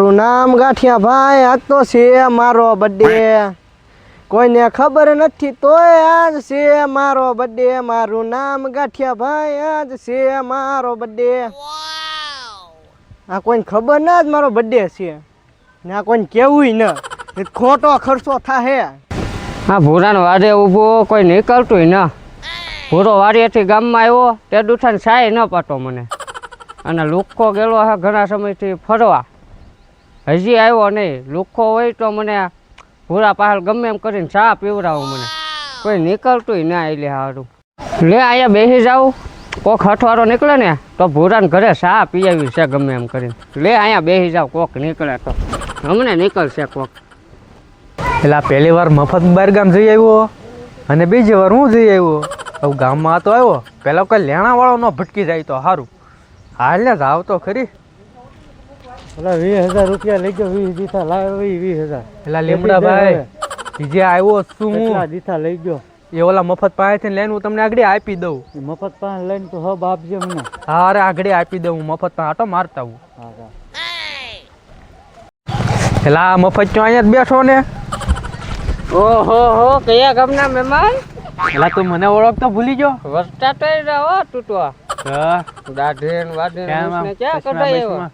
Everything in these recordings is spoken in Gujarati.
મારું નામ ગાંઠિયા ભાઈ, આજ તો છે મારો બર્થડે. કોઈને ખબર નથી તોય આજ છે મારો બર્થડે. મારું નામ ગાંઠિયા ભાઈ, આજ છે મારો બર્થડે. આ કોઈને ખબર ના જ મારો બર્થડે છે ને આ કોઈને કેવું ન ખોટો ખર્ચો થાહે. હા ભૂરાનો વાડે ઊભો કોઈ નીકળતું ન. ભૂરો વાડીએથી ગામમાં આવ્યો તે દુઠાને સાય ન પાતો મને. અને લુખ્ખો ગયેલો હે ઘણા સમયથી ફરવા, હજી આવ્યો નહીં. લુખ્ખો હોય તો મને ભૂરા પાછળ ગમે એમ કરીને ચા પીવડાવો મને. કોઈ નીકળતું ના એટલે સારું લે અહીંયા બેસી જાઉં. કોક હઠવારો નીકળે ને તો ભૂરાને ઘરે ચા પીવી છે ગમે એમ કરીને. લે અહીંયા બેસી જાવ, કોક નીકળે તો હમણે નીકળશે કોક. એટલે પહેલી વાર મફત બહાર ગામ જઈ આવ્યો અને બીજી વાર હું જઈ આવ્યો. હવે ગામમાં તો આવ્યો, પેલા કોઈ લેણાવાળો ન ભટકી જાય તો સારું. હાલ ને જાવ તો ખરી. એટલે 20,000 રૂપિયા લઈ ગયો. 20 દીથા લાવ્યો 20,000. એટલે લીમડા ભાઈ બીજે આવ્યો શું કેટલા દીથા લઈ ગયો? એ ઓલા મફત પાસેથી લઈને હું તમને આગળ આપી દઉં. મફત પાન લઈને તો હબ આપજે મને. હા અરે આગળ આપી દઉં. મફત પાન આટો મારતા હું. એટલે આ મફત ચો અહીંયા જ બેઠો ને. ઓહો હો કયા ગામના મહેમાન? એટલે તું મને ઓળખતો ભૂલી ગયો? વસ્તા તો રહો તૂટવા. હા દાઢેન વાઢેન કેમ આમ ક્યાં ચશ્મા કઢાય એવો? બસમાં?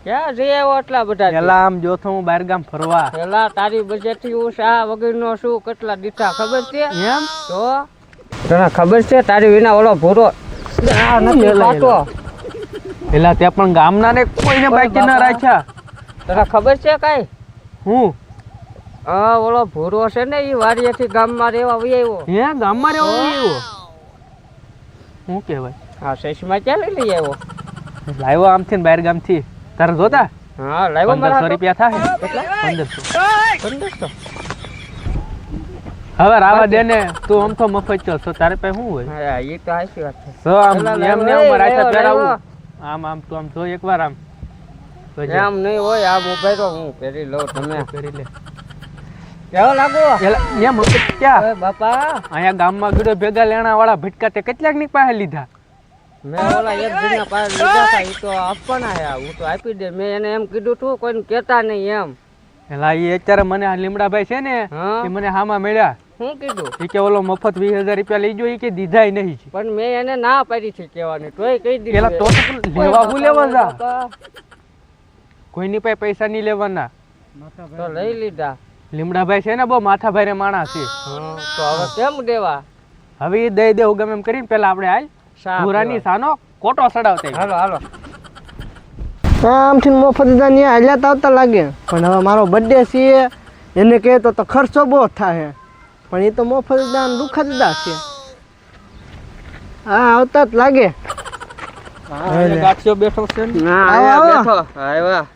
ક્યાં જઈ આવ્યો એટલા બધા? પેલા આમ જોતો હું બહાર ગામ ફરવા. પેલા તારી બજેટથી હું શા વગરનો શું કેટલા દીઠા ખબર છે? એમ તો તને ખબર છે તારી વિના ઓલો ભૂરો નથી પાતો. પેલા તે પણ ગામના ને કોઈને બાકી ન રાખ્યા. તને ખબર છે કઈ? હું હા ઓલો ભૂરો છે ને એ વાડીએથી ગામમાં રહેવા વહી આવ્યો. હે ગામમાં રહેવો આવ્યો? શું કહેવાય? હા ચશ્મા ક્યાં લઈ આવ્યો? લાવ્યો આમથી બહાર ગામથી. તારે જોતા હા લાવ્યો 1500 રૂપિયા થાય. કેટલા? 1500. 1500. હવે રાવા દે ને, તું આમ તો મફત છો તારે પાસે શું હોય? હા એ તો સાચી વાત છે. તો આમ એમ ને ઉમર આછા પહેરાવું. આમ આમ તું આમ જો એકવાર આમ તો જા. એમ નહીં હોય આ મોબાઈલ તો હું પહેરી લઉં. તમે કરી લે. કેવો લાગો? એમ મફત ક્યાં? ઓય બાપા અહીંયા ગામમાં ગીડો ભેગા લેણા વાળા ભટકા તે કેટલાક ની પાસે લીધા. મેં ઓલા એક જણા પાસે લીધા હતા એ તો આપવાના હે. હું તો આપી દે. મેં એને એમ કીધું તું કોઈને કહેતા નહીં એમ. એલા એ અત્યારે મને આ લીમડાભાઈ છે ને હા એ મને હામાં મળ્યા. શું કીધું? એ કે ઓલો મફત 20,000 રૂપિયા લઈ ગયો. એ કે દીધાય નહીં. પણ મેં એને ના પાડી છે કહેવાની, તોય કહી દીધું. પેલા તો લેવા હું લેવા જા. કોઈની પાસે પૈસા નહીં લેવાના. તો લઈ લીધા. લીમડાભાઈ છે ને બહુ માથા ભારે માણસ છે. તો હવે કેમ દેવા? હવે એ દઈ દેવું ગમે એમ કરીને પેલા આપણે હાલ શા ભૂરાની સાનો કોટો સડાવતા. હાલો હાલો. આમથી મફત દાન હાલ્યા આવતા લાગે. પણ હવે મારો બર્થડે છે એને કહે તો ખર્ચો બહુ થાય. પણ એ તો મફત દાન દુઃખદા છે. હા આવતા જ લાગે. ગાંઠિયો બેઠો છે ને. ના આવો, આયા આવો. બેઠો. આવ્યા.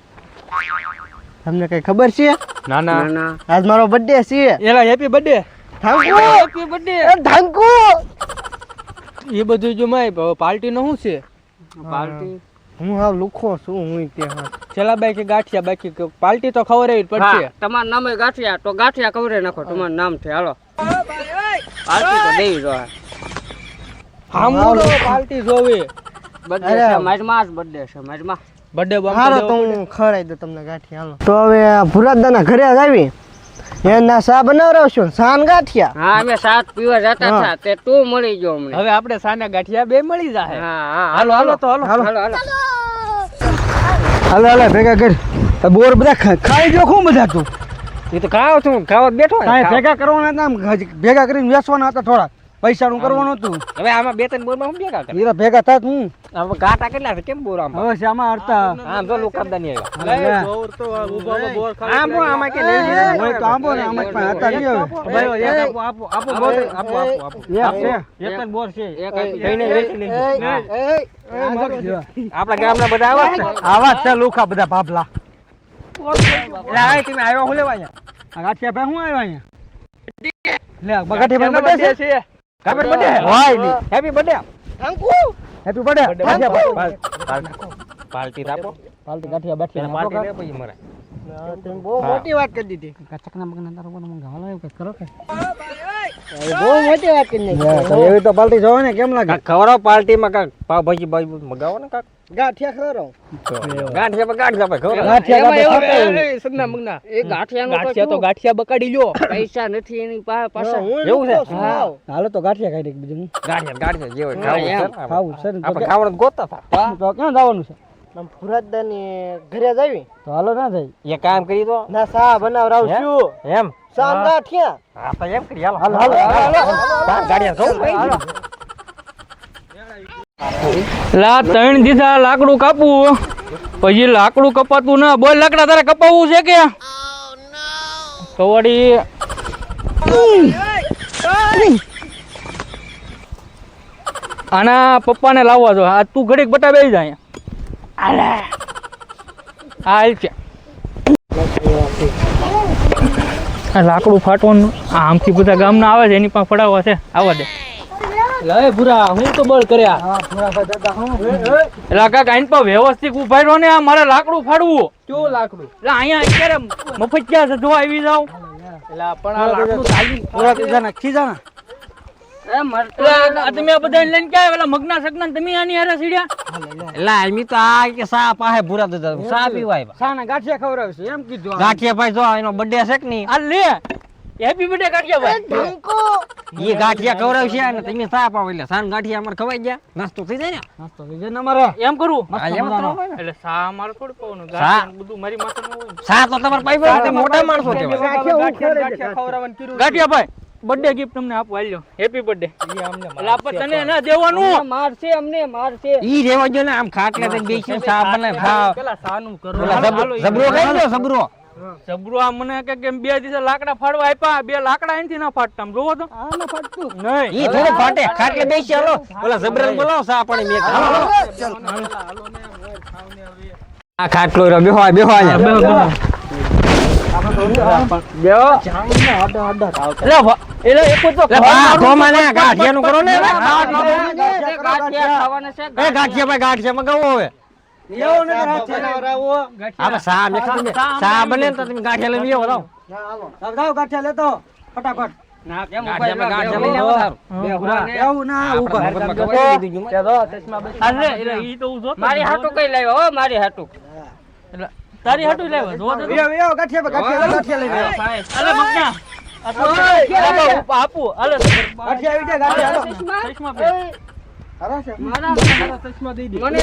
તમને કઈ ખબર છે? ના ના ના આજ મારો બર્થડે છે. એલા happy birthday. Thank you happy birthday. Thank you. એ બધું જો માય પાર્ટી નો શું છે? પાર્ટી હું હાવ લુખો છું. હું ત્યાં છેલ્લા બાઈ કે ગાંઠિયા બાકી કે પાર્ટી તો ખવડાવી જ પડશે. તમારું નામ ગાંઠિયા તો ગાંઠિયા કવરે નાખો. તમારું નામ છે હાલો. પાર્ટી તો દેવી જોઈએ. હામુડો પાર્ટી જોવે. બર્થડે છે મારમાં જ બર્થડે છે મારમાં. બર્થડે હારો તો હું ખવડાવી દઉં તમને ગાંઠિયા. હાલો તો હવે ભુરાદાના ઘરે જ આવી એના સા બનાવરાવશું. સાન ગાંઠિયા. હા અમે સાત પીવા જતા હતા તે તું મળી ગયો અમને. હવે આપણે સાના ગાંઠિયા બે મળી જાય. હા હા હાલો હાલો તો હાલો. હાલો હાલો. હાલો હાલો ભેગા કર. બોર બધા ખાઈ જો ખૂબ બધા તું. એ તો ખાવ છું ખાવા બેઠો ને. કાંઈ ભેગા કરવાના હતા આમ ભેગા કરીને વેચવાના હતા. થોડા પૈસાનું કરવાનું હતું. હવે આમાં બે ત્રણ બોરમાં હું ભેગા કર. એ ભેગા થાત હું હવે ગાટા કેટલા છે કેમ બોર આમ? હવે શામાં હરતા આમ જો લોકદાની આવ્યા. આમ આમાં કે લઈ હોય તો આંબો ને આમાં પણ હતા નહીં હવે. એક જ બોર છે. એક જઈને વેચી લેજો. આપણા ગામના બધા આવા છે. આવા છે લુખા બધા ભાભલા. એટલે તમે આવ્યા હું લેવા અહીંયા? આ ગાંઠિયા ભાઈ હું આવ્યા અહીંયા લે બગાઠી ગાંઠિયાનો બર્થડે birthday છે. છે. કાપડ બર્થડે હોય નહીં. Happy birthday. Happy birthday. Party આપો. પાલતી ગાંઠિયા બાઠિયા પાર્ટી લે પછી મરે. બહુ મોટી વાત કરી દીધી. ચકના મગના તારો મને ગાવા લાવ્યો કે કરો કે બહુ મોટી વાત કરી એવી તો પાલટી જોવે ને કેમ લાગે ખવડાવ પાર્ટીમાં કાક પાવભાજી બાજુ મગાવો ને કાક ગાંઠિયા ખરો ગાંઠિયા ભાઈ ખવડાવ સગના મગના એ ગાંઠિયાનો ગાંઠિયા તો ગાંઠિયા બકાડી લ્યો પૈસા નથી એની પાસે એવું છે હા. હાલો તો ગાંઠિયા ખાઈ દે બીજું ગાંઠિયા જે હોય ખાવું છે આપણે ખાવાનું ગોતતા હતા તો ક્યાં જવાનું છે ફુરાદાની ઘરે જાવી તો હાલો ના જાય એ કામ કરી દો ના સા બનાવરાવ છું એમ સા ગાંઠિયા હા તો એમ કરી હાલો ગાંઠિયા ખાવું ભાઈ લા 3 દીધા લાકડું કાપવું પછી લાકડું કપાતું ના બોલ લાકડા તારે કપાવવું છે કે તો વળી આના પપ્પાને લાવવા દો આ તું ઘડીક બટા બેસી જાય હાલ છે આ લાકડું ફાટવાનું આમથી બધા ગામના આવે છે એની પાસે ફડાવવા છે આવવા દે લે ભૂરા હું તો બળ કર્યા એટલે કાકા આઈન પર વ્યવસ્થિત ઉભા રહ્યો ને આ મારે લાકડું ફાડવું કેવું લાકડું એટલે અહીંયા અત્યારે મફત ક્યાં છે જોવા આવી જાવ એટલે પણ આ લાકડું તાજી પૂરા પીઝા નાખી જા તમે આ બધા લઈને ક્યાં પેલા મગના સગના તમે આની હારે સીડ્યા એટલે આમી તો આ કે સા પાસે ભૂરા દાદા સા પીવાય સાના ગાંઠિયા ખવડાવશે એમ કીધું ગાંઠિયા ભાઈ જો એનો બર્થડે છે કે નહીં આ લે હેપી બર્થડે કાઢ્યા ભાઈ એ ગાંઠિયા ખવડાવશે અને તમે સા પાવ એટલે સાન ગાંઠિયા અમારે ખવાઈ ગયા નાસ્તો થઈ જાય ને નાસ્તો થઈ જાય ને અમારે એમ કરું આ એમ તો ન હોય ને. એટલે સા મારે થોડું પાવાનું સા? ગાંઠિયા બધું મારી માથે ન હોય સા તો તમારે પાઈ ભાઈ મોટા માણસો કહેવાય ગાંઠિયા ખવડાવવાનું કીધું ગાંઠિયા ભાઈ બર્થડે ગિફ્ટ તમને આપો હાલ્યો હેપી બર્થડે એટલે આપણે તને ના દેવાનું મારશે અમને મારશે ઈ રેવા જો ને આમ ખાટલે તે બેસી સા બનાય ખાવ પેલા સાનું કરો ઓલા જબરો ખાઈ લો જબરો જબરો આ મને કે કેમ 2 દિવસે લાકડા ફાડવા આપ્યા 2 લાકડા અહીંથી ના ફાટતા આમ જોવો તો આને ફાટતું નહીં ઈ થોડો ફાટે ખાટલે બેસી હાલો ઓલા જબરાને બોલાવો સા પાણી મેં ખાવ આ ખાટલો રહ્યો બેહો અહીંયા એટલે એક તો લે બા ધોમાને ગાંઠિયાનું કરો ને ગાંઠિયા ખાવાના છે એ ગાંઠિયા ભાઈ ગાંઠિયા મગાવો હવે એવું ને બનાવરાવો આપણે સા મેં ખાધું ને. સા બને ને તો તમે ગાંઠિયા લઈને આવો જાઓ જાવ ગાંઠિયા લેતો ફટાફટ ના કેમ ગાંઠિયા લઈને આવો સારું એવું ના ઉપર મફતમાં ખવડાવી દીધું મેં. અરે એટલે ઈ તો હું જોતો મારી હાટુ કઈ લાવ્યો હો મારી હાટુ એટલે તારી હાટુ લાવ્યો જો તો એવો ગાંઠિયા લઈને અલે મગના આ તો આપું અલે ગાંઠિયા આવી ગયા ગાંઠિયા ચશ્મા પહેર. મને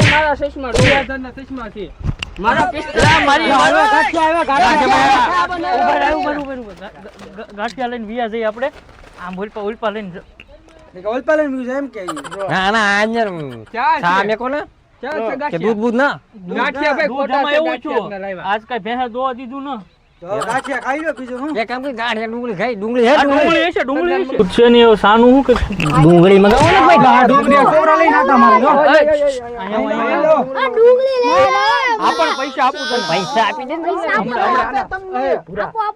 મારા ચશ્મા છે મારા પિસ્તરા મારી ગાંઠિયા લઈને વિયા જઈએ આપણે આમ ઉલ્પા લઈને ઓલપાલન મ્યુઝ એમ કે ના ના આંજર સા મેં કોને કે દૂધ બૂધ ના ગાંઠિયા ભાઈ ખોટા એવું છું આજ કઈ ભેંસ દોવા દીધું ને ગાંઠિયા ખાઈ લો બીજું હું એ કામ કરી ગાંઠિયા ડુંગળી ખાઈ ડુંગળી હે ડુંગળી હશે છે ને એવું સાનું હું કે ડુંગળી મગાવો ને ભાઈ ડુંગળી છોકરા લઈને આતા મારે જો આપણ પૈસા આપું તને પૈસા આપી દે ને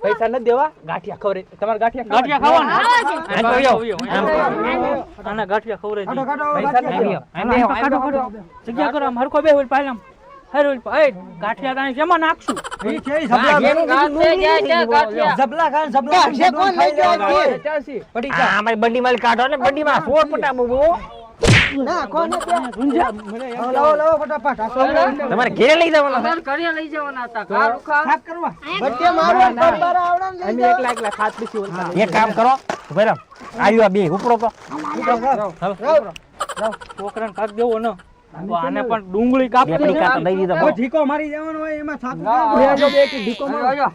પૈસા ન દેવા ગાંઠિયા ખવરે તમારે ગાંઠિયા ખાવાના આના ગાંઠિયા ખવરે જગ્યા કરો આમ હરખો બે હોય પાલમ હર હોય એ ગાંઠિયા તાણે કેમાં નાખશું જબલા ખાન જબલા પડી આ અમારી બંડી માલ કાઢો ને બંડી માં સોળ પટા બબો ના કોને લાવો ફટાફટ તમારે ઘરે લઈ જવાના ઘરે લઈ જવાના હતા કારું સાફ કરવા બચ્ચે મારવા પરબારા આવડા ને લઈ જાઓ. એકલા ખાત પીસી ઓલતા એક કામ કરો બરાબર આવ્યો બે ઉપરો તો છોકરાને કાક દેવો ન તો આને પણ ડુંગળી કાપી બેકડી કાતા દઈ દીધા કોઈ ઢીકો મારી જવાનો હોય એમાં થાપ બે એક ઢીકો મારો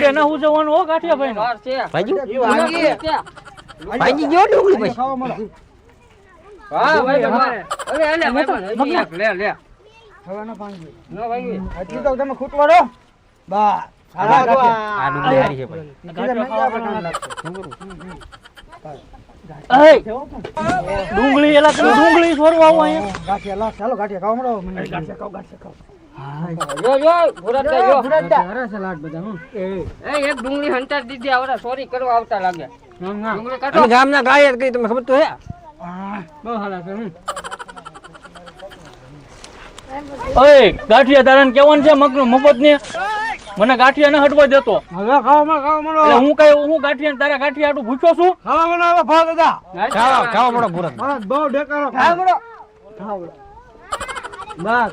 બે ના હું જવાનું હો ગાંઠિયા ભાઈ ભાઈજી ભાઈજી જો ડુંગળી પછી ખાવા મળો હવે ના પાણી આટલી તો તમે ખૂટવાડો બા આ ડુંગળી હારી છે ભાઈ ડુંગળી એલા તમે ડુંગળી છોડવા આવો અહીંયા ગાંઠિયા લા ચાલો ગાંઠિયા ખાવા મળો મને ગાંઠિયા ખાવ હરે છે લાડ બધા હું એક ડુંગળી હંતાર દીધી આવડા સોરી કરવા આવતા લાગે ડુંગળી કાઢો અમે ગામના ગાય જ કઈ તમને ખબર તો હે બહુ હાલા છે હું ઓય ગાંઠિયા તારાને કેવાનું છે મગનું મફત ને મને ગાંઠિયા ન હટવા દેતો હવે ખાવા મળો એટલે હું કઈ હું ગાંઠિયા તારા ગાંઠિયા આટલું ભૂખ્યો છું ખાવા મળો હવે ભાવ દાદા ખાવા મળો ભૂરા બહુ ઢેકારો ખાવા મળો બસ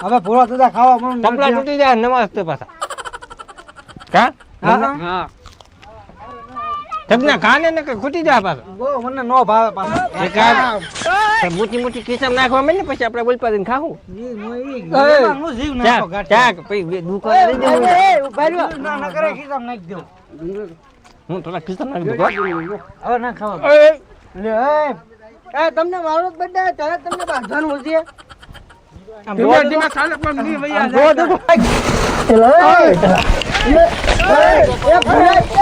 હવે પૂરો દાદા ખાવા મળો પપલા તૂટી જાય નમસ્તે પાછા કા હા તમને કાને ને ખૂટી જાય પાછા બહુ મને નો ભાવે પાછો મોટી મોટી કિસમ નાખવા મળે ને પછી આપણે બોલ પાડીને ખાવું જીવ નાખો ચાક પછી દુકાન લઈ જવું ના કરે ખીસામ નાખી દેવું હું થોડા કિસમ નાખી દઉં હવે ના ખાવા લે એ તમને મારો જ બર્થડે ત્યારે તમને બાંધવાનું હશે ધીમે ધીમે ચાલે પણ નહીં વૈયા ચલો એ